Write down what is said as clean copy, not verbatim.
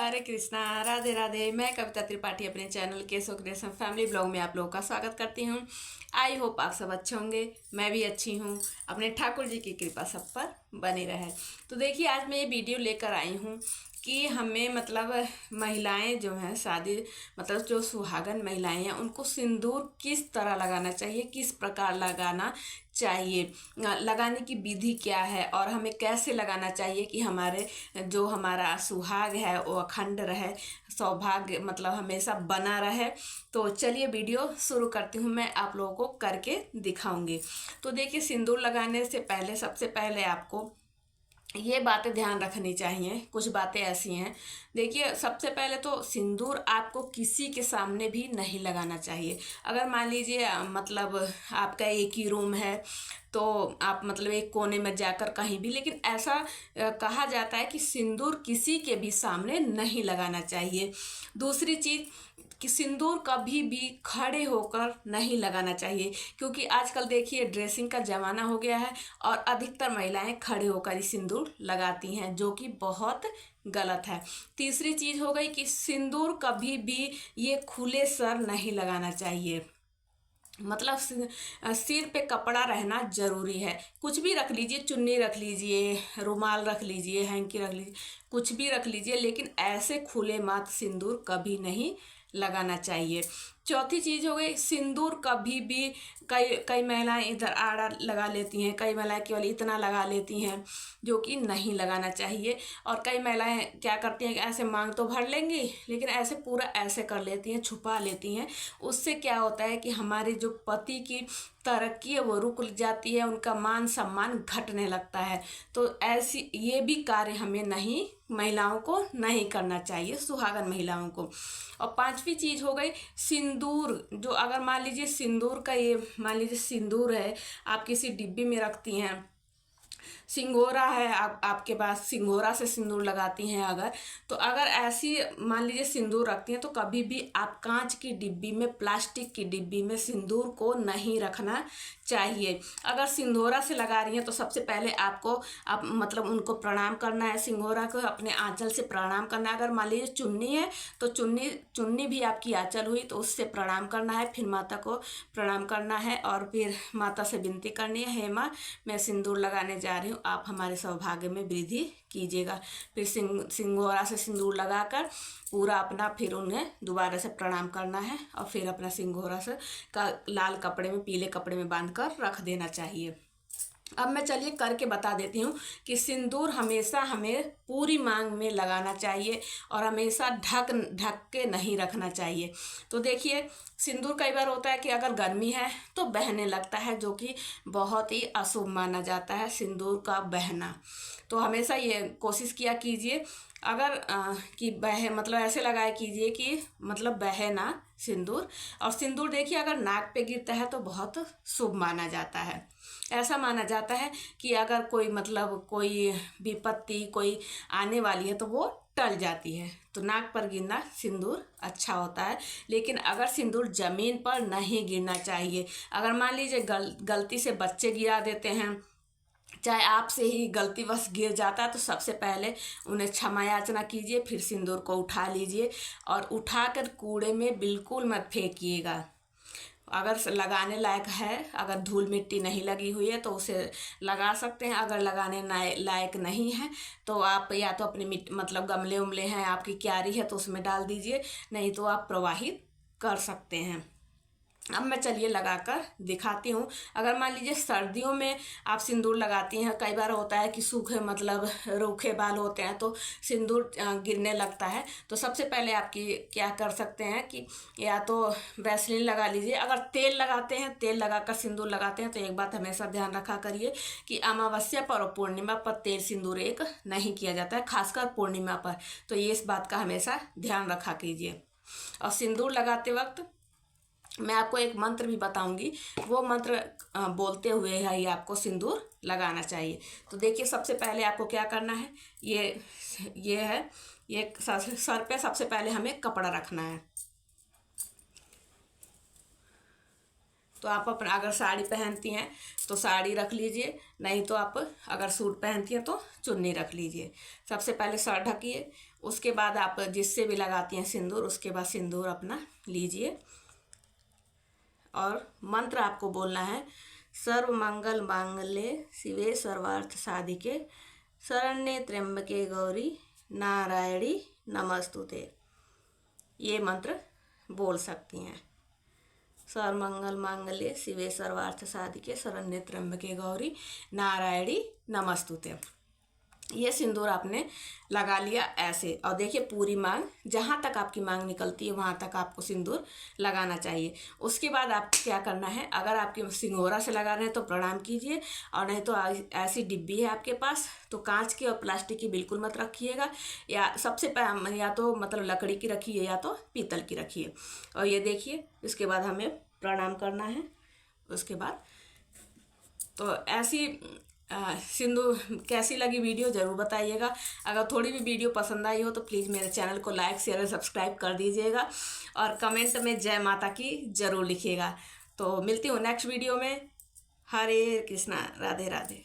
हरे कृष्णा, राधे राधे। मैं कविता त्रिपाठी अपने channel Keshav creation family blog में आप लोगों का स्वागत करती हूँ। आई होप आप सब अच्छे होंगे, मैं भी अच्छी हूँ। अपने ठाकुर जी की कृपा सब पर बनी रहे। तो देखिए, आज मैं ये वीडियो लेकर आई हूँ कि हमें महिलाएं जो हैं शादी जो सुहागन महिलाएं हैं उनको सिंदूर किस तरह लगाना चाहिए, किस प्रकार लगाना चाहिए, लगाने की विधि क्या है और हमें कैसे लगाना चाहिए कि हमारा सुहाग है वो अखंड रहे, सौभाग्य हमेशा बना रहे। तो चलिए वीडियो शुरू करती हूँ, मैं आप लोगों को करके दिखाऊंगी। तो देखिए, सिंदूर लगाने से पहले सबसे पहले आपको ये बातें ध्यान रखनी चाहिए। कुछ बातें ऐसी हैं, देखिए, सबसे पहले तो सिंदूर आपको किसी के सामने भी नहीं लगाना चाहिए। अगर मान लीजिए आपका एक ही रूम है तो आप एक कोने में जाकर कहीं भी, लेकिन ऐसा कहा जाता है कि सिंदूर किसी के भी सामने नहीं लगाना चाहिए। दूसरी चीज़ कि सिंदूर कभी भी खड़े होकर नहीं लगाना चाहिए, क्योंकि आजकल देखिए ड्रेसिंग का ज़माना हो गया है और अधिकतर महिलाएं खड़े होकर ही सिंदूर लगाती हैं, जो कि बहुत गलत है। तीसरी चीज़ हो गई कि सिंदूर कभी भी ये खुले सर नहीं लगाना चाहिए। सिर पे कपड़ा रहना जरूरी है। कुछ भी रख लीजिए, चुन्नी रख लीजिए, रुमाल रख लीजिए, हैंकी रख लीजिए, कुछ भी रख लीजिए, लेकिन ऐसे खुले माथ सिंदूर कभी नहीं लगाना चाहिए। चौथी चीज़ हो गई, सिंदूर कभी भी कई कई महिलाएं इधर आड़ा लगा लेती हैं, कई महिलाएं केवल इतना लगा लेती हैं, जो कि नहीं लगाना चाहिए। और कई महिलाएं क्या करती हैं कि ऐसे मांग तो भर लेंगी, लेकिन ऐसे पूरा ऐसे कर लेती हैं, छुपा लेती हैं। उससे क्या होता है कि हमारे जो पति की तरक्की है वो रुक जाती है, उनका मान सम्मान घटने लगता है। तो ऐसी ये भी कार्य हमें नहीं, महिलाओं को नहीं करना चाहिए, सुहागन महिलाओं को। और पांचवी चीज़ हो गई सिंदूर। जो अगर मान लीजिए सिंदूर का ये मान लीजिए सिंदूर है, आप किसी डिब्बी में रखती हैं, सिंगोरा है, आपके पास सिंगोरा से सिंदूर लगाती हैं अगर, तो अगर ऐसी मान लीजिए सिंदूर रखती हैं तो कभी भी आप कांच की डिब्बी में, प्लास्टिक की डिब्बी में सिंदूर को नहीं रखना चाहिए। अगर सिंदूरा से लगा रही हैं तो सबसे पहले आपको उनको प्रणाम करना है, सिंगोरा को अपने आंचल से प्रणाम करना है। अगर मान लीजिए चुन्नी है तो चुन्नी भी आपकी आंचल हुई तो उससे प्रणाम करना है, फिर माता को प्रणाम करना है और फिर माता से विनती करनी है, हे माँ, मैं सिंदूर लगाने जा रही हूँ, आप हमारे सौभाग्य में वृद्धि कीजिएगा। फिर सिंगोरा से सिंदूर लगाकर पूरा अपना, फिर उन्हें दोबारा से प्रणाम करना है और फिर अपना सिंगोरा से का लाल कपड़े में, पीले कपड़े में बांध कर रख देना चाहिए। अब मैं चलिए करके बता देती हूँ कि सिंदूर हमेशा हमें पूरी मांग में लगाना चाहिए और हमेशा ढक के नहीं रखना चाहिए। तो देखिए, सिंदूर कई बार होता है कि अगर गर्मी है तो बहने लगता है, जो कि बहुत ही अशुभ माना जाता है सिंदूर का बहना। तो हमेशा ये कोशिश किया कीजिए अगर कि बहे, ऐसे लगाया कीजिए कि बहे ना सिंदूर। और सिंदूर देखिए अगर नाक पे गिरता है तो बहुत शुभ माना जाता है। ऐसा माना जाता है कि अगर कोई विपत्ति कोई आने वाली है तो वो टल जाती है। तो नाक पर गिरना सिंदूर अच्छा होता है, लेकिन अगर सिंदूर जमीन पर नहीं गिरना चाहिए। अगर मान लीजिए गलती से बच्चे गिरा देते हैं, चाहे आपसे ही गलतीवश गिर जाता है, तो सबसे पहले उन्हें क्षमा याचना कीजिए, फिर सिंदूर को उठा लीजिए और उठाकर कूड़े में बिल्कुल मत फेंकिएगा। अगर लगाने लायक है, अगर धूल मिट्टी नहीं लगी हुई है तो उसे लगा सकते हैं। अगर लगाने लायक नहीं है तो आप या तो अपने गमले उमले हैं, आपकी क्यारी है तो उसमें डाल दीजिए, नहीं तो आप प्रवाहित कर सकते हैं। अब मैं चलिए लगाकर दिखाती हूँ। अगर मान लीजिए सर्दियों में आप सिंदूर लगाती हैं, कई बार होता है कि सूखे रूखे बाल होते हैं तो सिंदूर गिरने लगता है, तो सबसे पहले आपकी क्या कर सकते हैं कि या तो वैसलीन लगा लीजिए। अगर तेल लगाते हैं, तेल लगाकर सिंदूर लगाते हैं, तो एक बात हमेशा ध्यान रखा करिए कि अमावस्या पर और पूर्णिमा पर तेल सिंदूर एक नहीं किया जाता है, खासकर पूर्णिमा पर। तो ये इस बात का हमेशा ध्यान रखा कीजिए। और सिंदूर लगाते वक्त मैं आपको एक मंत्र भी बताऊंगी, वो मंत्र बोलते हुए ही आपको सिंदूर लगाना चाहिए। तो देखिए, सबसे पहले आपको क्या करना है, ये सर पे सबसे पहले हमें कपड़ा रखना है। तो आप अपना अगर साड़ी पहनती हैं तो साड़ी रख लीजिए, नहीं तो आप अगर सूट पहनती हैं तो चुन्नी रख लीजिए। सबसे पहले सर ढकिए, उसके बाद आप जिससे भी लगाती हैं सिंदूर, उसके बाद सिंदूर अपना लीजिए और मंत्र आपको बोलना है, सर्व मंगल मांगल्ये शिवे सर्वार्थ साधिके शरण्ये त्र्यंबके गौरी नारायणी नमस्तुते। ये मंत्र बोल सकती हैं, सर्व मंगल मांगल्ये शिवे सर्वार्थ साधिके शरण्ये त्र्यंबके गौरी नारायणी नमस्तुते। ये सिंदूर आपने लगा लिया ऐसे, और देखिए पूरी मांग, जहाँ तक आपकी मांग निकलती है वहाँ तक आपको सिंदूर लगाना चाहिए। उसके बाद आप क्या करना है, अगर आपके सिंगोरा से लगा रहे हैं तो प्रणाम कीजिए, और नहीं तो ऐसी डिब्बी है आपके पास तो कांच की और प्लास्टिक की बिल्कुल मत रखिएगा, या या तो मतलब लकड़ी की रखिए या तो पीतल की रखिए। और ये देखिए, इसके बाद हमें प्रणाम करना है। उसके बाद तो ऐसी सिंदूर कैसी लगी वीडियो ज़रूर बताइएगा। अगर थोड़ी भी वीडियो पसंद आई हो तो प्लीज़ मेरे चैनल को लाइक शेयर और सब्सक्राइब कर दीजिएगा, और कमेंट में जय माता की ज़रूर लिखिएगा। तो मिलती हूँ नेक्स्ट वीडियो में। हरे कृष्णा, राधे राधे।